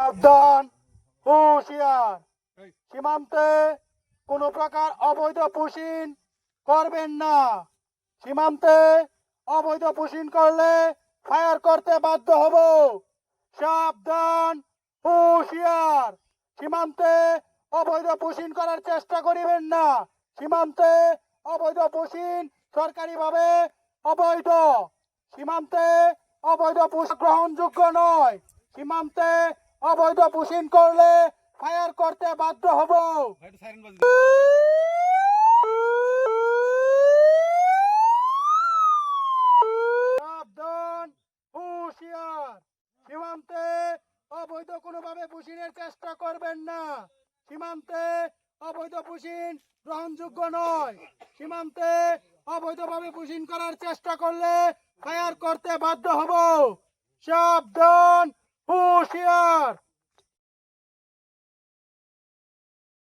সাবধান, হুঁশিয়ার। সীমান্তে কোনো প্রকার অবৈধ পুশিন করবেন না। সীমান্তে অবৈধ পুশিন করলে ফায়ার করতে বাধ্য হব। সাবধান, হুঁশিয়ার। সীমান্তে অবৈধ পুশিন করার চেষ্টা করিবেন না। সীমান্তে অবৈধ পুশিন সরকারিভাবে অবৈধ। সীমান্তে অবৈধ পুশিন গ্রহণযোগ্য নয়। সীমান্তে অবৈধ পুশিন করলে ফায়ার করতে বাধ্য হব। সাবধান, হুঁশিয়ার। সীমান্তে অবৈধ কোনোভাবে পুশিনের চেষ্টা করবেন না। সীমান্তে অবৈধ পুশিন গ্রহণযোগ্য নয়। সীমান্তে অবৈধভাবে পুশিন করার চেষ্টা করলে ফায়ার করতে বাধ্য হব। সাবধান, হুঁশিয়ার।